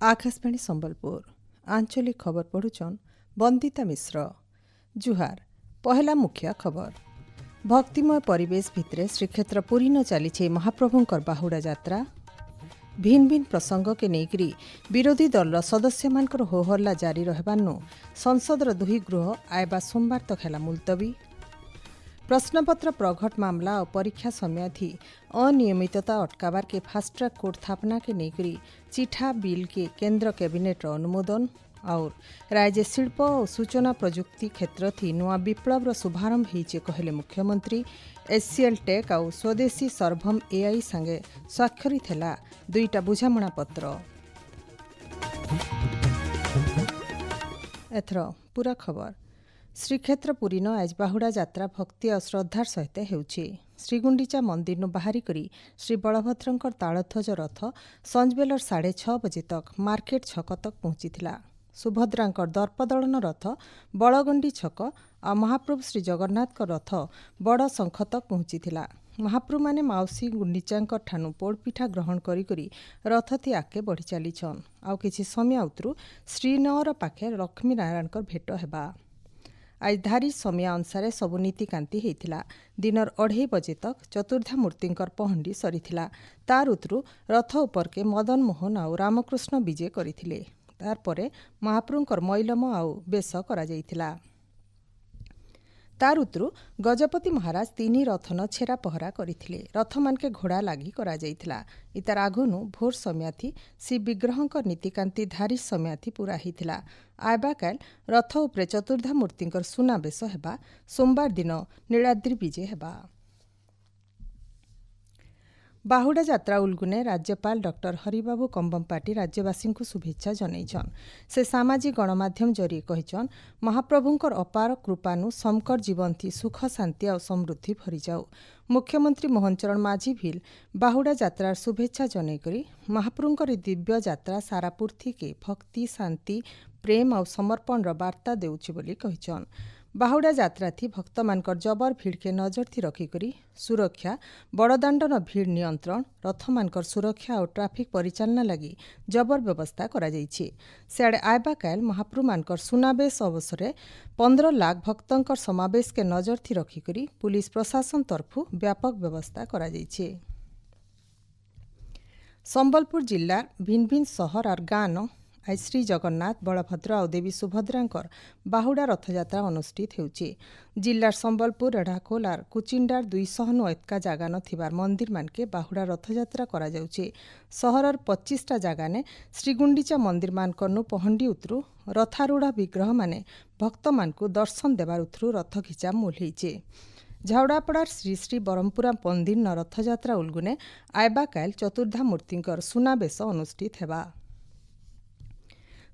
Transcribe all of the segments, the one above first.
आकाशवाणी सम्बलपुर आंचलिक खबर पढ़ुचन बंदिता मिश्र। जुहार पहला मुख्य खबर। भक्तिमय परिवेश भित्रे श्रीक्षेत्र पुरी न चली महाप्रभुंकर बाहुड़ा यात्रा। भिन्न भिन्न प्रसंग के नेकरी विरोधी दल सदस्य मानकर होहल्ला जारी रहबानु संसदर दुई गृह आयबा सोमवार तक है मुलतवी। प्रश्नपत्र प्रघट मामला और परीक्षा समय थी अनियमितता अटकाबार के फास्ट ट्रैक कोर्ट स्थापना के नेकरी चिठा बिल के केंद्र कैबिनेट अनुमोदन और राज्य शिल्प और सूचना प्रजुक्ति क्षेत्र थी नुआ विप्लव शुभारंभ होइचे कहले मुख्यमंत्री। एचसीएल टेक और स्वदेशी सर्वम एआई संगे स्वाक्षरित है दुईटा बुझामणा पत्र। एथर पूरा खबर। श्रीक्षेत्र पुरी न आज बाहुड़ा यात्रा भक्ति और श्रद्धार सहित हेउछि। श्रीगुंडीचा मंदिर बाहरी करी श्री बलभद्रंकर तालध्वज रथ संजबेलर 6:30 बजे तक मार्केट छक तक पहुंचीथिला। सुभद्रांकर दर्पदलन रथ बड़गंडी छक और महाप्रभु श्री जगन्नाथ रथ बड़ शंख तक पहुंचीथिला। महाप्रभु माने माउसी गुंडीचांकर ठानु पोड़पिठा ग्रहण करी करी रथती आके बढ़ी चलीछन। आउ किछि समय उतरू श्रीनगर पाखे लक्ष्मी नारायणकर भेट हेबा। आज धारी समय अनुसार सबु नीतिकांति होइथिला। दिनर 2:30 बजे तक चतुर्धा मूर्तिंकर पहंडी सरीथिला। तार उतरू रथ उपर के मदन मोहन और रामकृष्ण विजय करिथिले। तार परे महाप्रभुंकर मैलम आउ बेश करा जाइथिला। तार उतरू गजपति महाराज 3 रथन छेरा पहरा करथिले। रथ मानके घोड़ा लागी करा जाइथिला। इतार आगुनु भोर समयाथी श्री विग्रहंकर नीतिकांति धारी समयाथी पूरा हिथिला। आयबा काल रथ उपरे चतुर्धा मूर्तिंकर सुनाबेश हेबा। सोमवार दिन नीलाद्रि विजय हेबा। बाहुड़ा यात्रा उल्गुने राज्यपाल डॉक्टर हरिबाबू कंबमपाटी राज्यवासी को शुभेच्छा जनईछन। से सामाजिक गणमाध्यम जरिए कहिछन महाप्रभुंकर अपार कृपानु समकर जीवन थी सुख शांति और समृद्धि भरी जाऊ। मुख्यमंत्री मोहन चरण माझी भील बाहुड़ा यात्रार शुभेच्छा जनई करी महाप्रभुंकर दिव्य यात्रा सारा पृथ्वी के भक्ति शांति प्रेम और समर्पण वार्ता देउछि बोली कहिछन। बाहुड़ा यात्रा थी भक्त मानकर जबर भीड़ के नजर थी रखिकरी सुरक्षा बड़दाण्डन भीड़ नियंत्रण रथ मानकर सुरक्षा और ट्राफिक परिचालना लगी जबर व्यवस्था करा जाइछि। सियाड़े आयबा काल महाप्रभु मानकर सुनाबेश अवसर 15 लाख भक्तंकर समावेश के नजर थी रखिकरी पुलिस प्रशासन तरफु व्यापक व्यवस्था करा जाइछि। संबलपुर जिल्लार भिन्न भिन्न शहर और गाँव आज श्री जगन्नाथ बलभद्र और देवी सुभद्रांकर बाहुड़ा रथयात्रा अनुष्ठित होउछि। जिल्लार संबलपुर रेढ़ाखोल और कुचिंडार 200 नु एतका जागा नथिबार मंदिर मानके बाहुड़ा रथयात्रा करा जाउछि। सहरर 25टा जागा ने श्रीगुंडीचा मंदिर मानकनु पहंडी उतरू रथारूढ़ विग्रह माने भक्त मानकु दर्शन देबार उतरू रथ खिचा मूलहीचे। झाउड़ापड़ार श्री श्री बरमपुरा मंदिर न रथयात्रा उल्गुने आयबा काल चतुर्धा मूर्तिंकर सुनाबेश अनुष्ठित हेबा।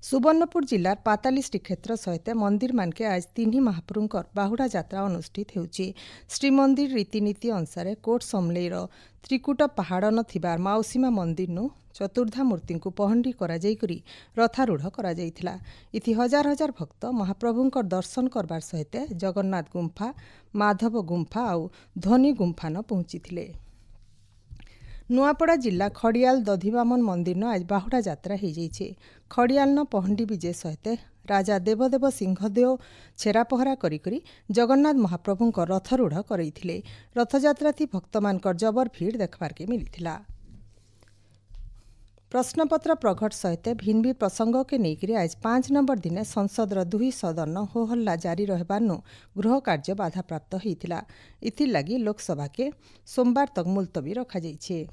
सुवर्णपुर जिल्लार पाताली श्रीक्षेत्र सहित मंदिर मानके आज 3 महाप्रभुंकर बाहुड़ा यात्रा अनुष्ठित होउछि। श्रीमंदिर रीतिनीति अनुसार कोट समलेर त्रिकुट पहाड़ नथिबार माउसीमा मंदिर नु चतुर्धा मूर्ति को पहंडी करा जाई करी रथारूढ़ करा जाइथिला। इति हजार हजार भक्त महाप्रभुंकर दर्शन करबार सहित जगन्नाथ गुम्फा माधव गुम्फा और धनी गुम्फा न पहुंचीथिले। नुआपड़ा जिला खड़ियाल दधिवामन मंदिर न आज बाहुड़ा यात्रा हो जाइए। खड़ियाल न पहंडी विजय सहित राजा देवदेव सिंहदेव छेरा पहरा करी जगन्नाथ महाप्रभु रथरूढ़ करइथिले। रथयात्रा थी भक्त मानकर जबर भीड़ देखबार के मिलिथिला। प्रश्नपत्र प्रघट सहित भिन्न भिन्न प्रसंग के नेकरी आज 5 नंबर दिन संसदर दुई सदन होहल्ला जारी रहबानु गृह कार्य बाधाप्राप्त होइथिला। इथिर लगी लोकसभा के सोमवार तक मुलतवी रखा जाइछे।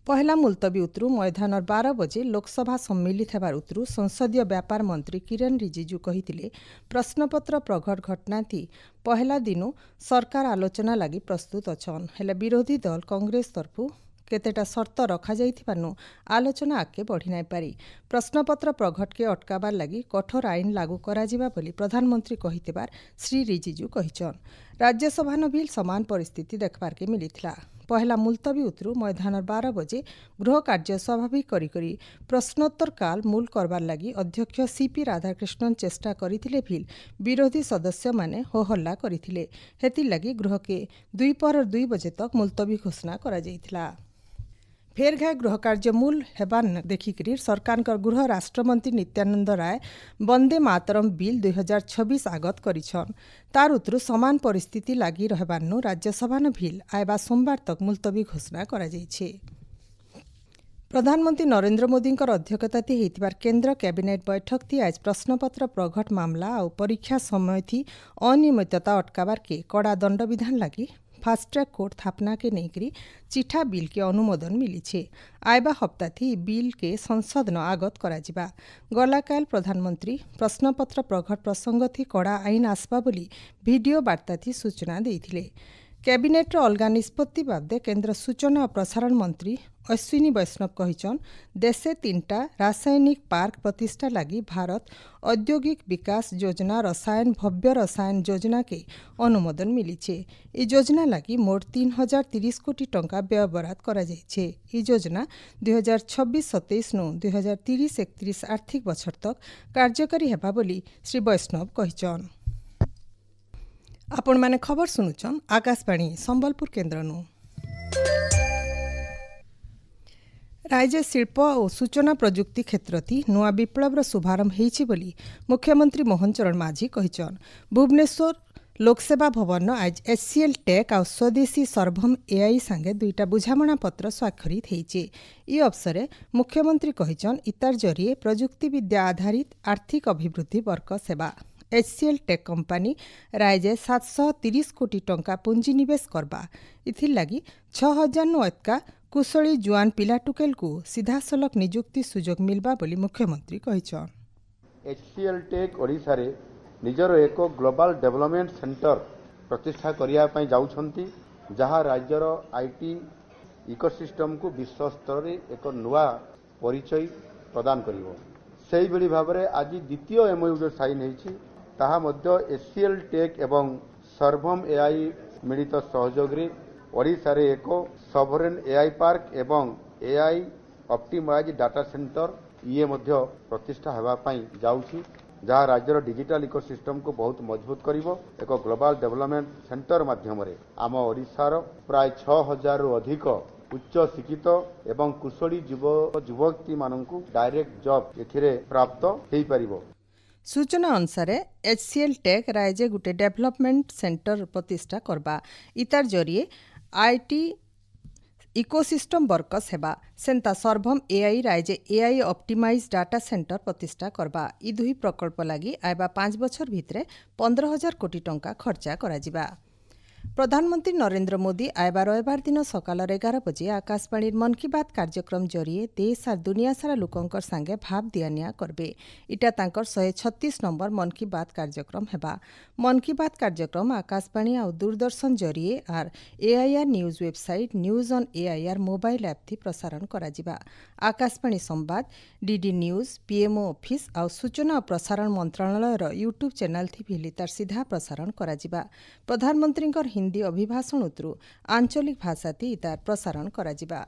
पहला मुलतवी उतरू मैदान 12 बजे लोकसभा सम्मिलित हेबार उतरू संसदीय व्यापार मंत्री किरण रिजिजू कहिथिले प्रश्नपत्र प्रघट घटना थी पहला दिनु सरकार आलोचना लगी प्रस्तुत अछन। हेले विरोधी दल कांग्रेस तरफु केतेटा शर्त रखा जाइथिबानु आलोचना आगे बढ़ी नाई पारी। प्रश्नपत्र प्रघट के अटकाबार लगी कठोर आईन लागू करा जिबा बोली प्रधानमंत्री कहिथिबार श्री रिजिजू कहिछन। राज्यसभा न बिल समान परिस्थिति देखबार के मिलिथिला। पहला मुलतवी उतरू मैदान 12 बजे गृह कार्य स्वाभाविक करी प्रश्नोत्तर काल मूल करबार लगी अध्यक्ष सीपी राधाकृष्णन चेष्टा करिथिले भी विरोधी सदस्य माने होहल्ला करिथिले। हेति लगी गृह के 2 बजे तक मुलतवी घोषणा करा जाइथिला। फेर घाए गृह कार्य मूल हेबान देखिक सरकार गृह राष्ट्रमंत्री नित्यानंद राय वंदे मातरम बिल 2026 आगत करिछन। तार उतरु समान परिस्थिति लगी रहबानु राज्यसभा बिल आयबा सोमवार तक मुलतवी घोषणा करा जाइछे। प्रधानमंत्री नरेंद्र मोदी अध्यक्षताती होइतिबार केन्द्र कैबिनेट बैठक थी आज प्रश्नपत्र प्रघट मामला और परीक्षा समय थी अनियमितता अटकाबार के कड़ा दंडविधान लगी फास्ट्रैक कोर्ट स्थापना के नेकरी चिठा बिल के अनुमोदन मिली। आयबा हप्ता थी बिल के संसद न आगत कराजिबा। गलाकाल प्रधानमंत्री प्रश्नपत्र प्रघट प्रसंग थी कड़ा आईन आसबा बोली वीडियो वार्ता थी सूचना देइथिले। कैबिनेट अलगा निष्पत्ति बाबदे केन्द्र सूचना और प्रसारण मंत्री अश्विनी वैष्णव कहिछन देशे 3टा रासायनिक पार्क प्रतिष्ठा लगी भारत औद्योगिक विकास योजना रसायन भव्य रसायन योजना के अनुमोदन मिली। ई योजना लगी मोट 3030 कोटी टंका व्यय बराद करा जाइछे। ई योजना 2026-27 नु 2030-31 आर्थिक वर्ष तक कार्यकारी हेबा बोली श्री वैष्णव कहिछन। आपण माने खबर सुनुचन आकाशवाणी संबलपुर केन्द्रनु। राज्य शिल्प और सूचना प्रजुक्ति क्षेत्रति नुआ विप्लवर शुभारंभ होइछि बोली मुख्यमंत्री मोहन चरण माझी कहिछन। भुवनेश्वर लोकसेवा भवन आज एचसीएल टेक और स्वदेशी सर्वम एआई संगे 2टा बुझामणा पत्र स्वाक्षरित होइछि। ई अवसर मुख्यमंत्री कहिछन इतार जरिए प्रजुक्ति विद्या आधारित आर्थिक अभिवृद्धि वर्क सेवा एचसीएल टेक कंपानी राज्य 730 कोटी टंका पुंजी निवेश करबा। इथिर लगी 6000 नु एतका कुशली जुआन पिला टुकेल को सीधासलख नियुक्ति सुजोग मिलबा बोली मुख्यमंत्री कहिछन। एचसीएल टेक ओडिशा रे निजर एक ग्लोबल डेवलपमेंट सेंटर प्रतिष्ठा करिया पई जाउछंती जहां राज्यर आईटी इकोसिस्टम को विश्व स्तर रे एक नुआ परिचय प्रदान करिवो। सेही बड़ी भाबरे आज द्वितीय एमओयू जो साइन हेछि ताहा मध्य एचसीएल टेक एवं सर्वम एआई मिलित सहयोग रे ओडिशा रे एक सॉवरेन एआई पार्क एवं एआई ऑप्टिमाइज डाटा सेंटर ये मध्य प्रतिष्ठा हेबा पई जाउछि जहां राज्यर डिजिटल इकोसिस्टम को बहुत मजबूत करिवो। एक ग्लोबल डेवलपमेंट सेंटर माध्यम रे आम ओडिशार प्राय 6000 रु अधिक उच्च शिक्षित एवं कुशली युवती माननकु डायरेक्ट जॉब एथिरे प्राप्त हेई परिवो। सूचना अनुसार एचसीएल टेक राज्य गुटे डेवलपमेंट सेंटर प्रतिष्ठा करबा। इतार जरिए आईटी इकोसिस्टम वर्क सेवा सेंता सर्वम एआई राज्य एआई ऑप्टिमाइज डाटा सेंटर प्रतिष्ठा करबा। ई दुही प्रकल्प लगी आयबा 5 बछर भितरे 15,000 कोटी टंका खर्चा कराजिबा। प्रधानमंत्री नरेंद्र मोदी आयबा रविवार दिन सकाल 11 बजे आकाशवाणी मन की बात कार्यक्रम जरिए देश और दुनिया सारा लोकंकर संगे भाव दियानिया करबे। इटा तांकर 136 नंबर मन की बात कार्यक्रम हेबा। मन की बात कार्यक्रम आकाशवाणी और दूरदर्शन जरिए और AIR news website news on AIR mobile app थी प्रसारण कराजिबा। आकाशवाणी संवाद डीडी न्यूज पीएमओ ऑफिस और सूचना और प्रसारण मंत्रालय यूट्यूब चैनल थी भी तार सीधा प्रसारण कराजिबा। प्रधानमंत्री हिंदी अभिभाषण उतरु आंचलिक भाषा थी तार प्रसारण कराजिबा।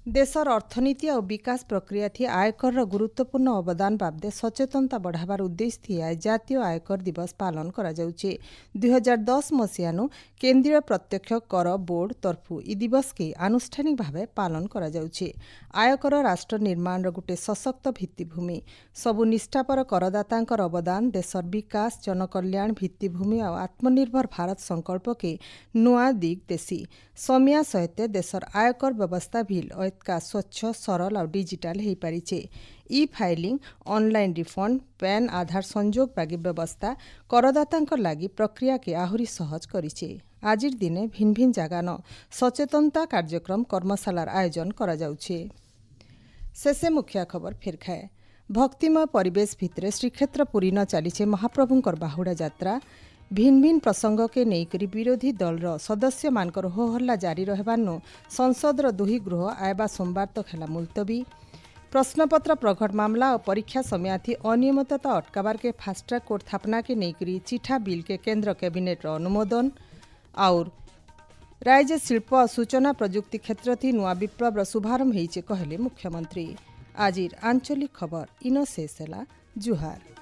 देशर अर्थनीति और विकास प्रक्रिया थी आयकर गुरुत्वपूर्ण अवदान बाबदे सचेतनता बढ़ावार उद्देश्य थी आज जातीय आयकर दिवस पालन करा जाउछे। 2010 मसीहानु केंद्रीय प्रत्यक्ष कर बोर्ड तरफु ई दिवस के आनुष्ठानिक भावे पालन करा जाउछे। आयकर राष्ट्र निर्माण गुटे सशक्त भित्तिभूमि सबु निष्ठापर करदातांकर अवदान देशर विकास जनकल्याण भित्तिभूमि और आत्मनिर्भर भारत संकल्प के नुआ दिग देसी समिया सहित देशर आयकर व्यवस्था भी का स्वच्छ सरल और डिजिटल हो पारिछे। E filing online refund PAN Aadhaar संजोग बागी व्यवस्था करदातांकर लागी प्रक्रिया के आहुरी सहज करिछे। आजिर दिने भिन्न भिन्न जगान सचेतनता कार्यक्रम कर्मशालार आयोजन करा जाउछे। शेषे मुख्य खबर फेर खाए भक्तिमय परिवेश भितरे श्रीक्षेत्र पुरी न चलीछे महाप्रभुंकर बाहुड़ा यात्रा। भिन्न भिन्न प्रसंग के नेइकरी विरोधी दलर सदस्य मानकर हो हल्ला जारी रहबानु संसदर दुही गृह आयबा सोमवार तक हेला मुलतवी। प्रश्नपत्र प्रघट मामला और परीक्षा समयाथी अनियमितता अटकाबार के फास्ट्रैक कोर्ट स्थापना के नेइकरी चिठा बिल के केन्द्र कैबिनेट अनुमोदन और राज्य शिल्प और सूचना प्रजुक्ति क्षेत्र थी नुआ विप्लव शुभारंभ होइछे कहले मुख्यमंत्री। आजिर आंचलिक खबर इन शेष हेला। जुहार।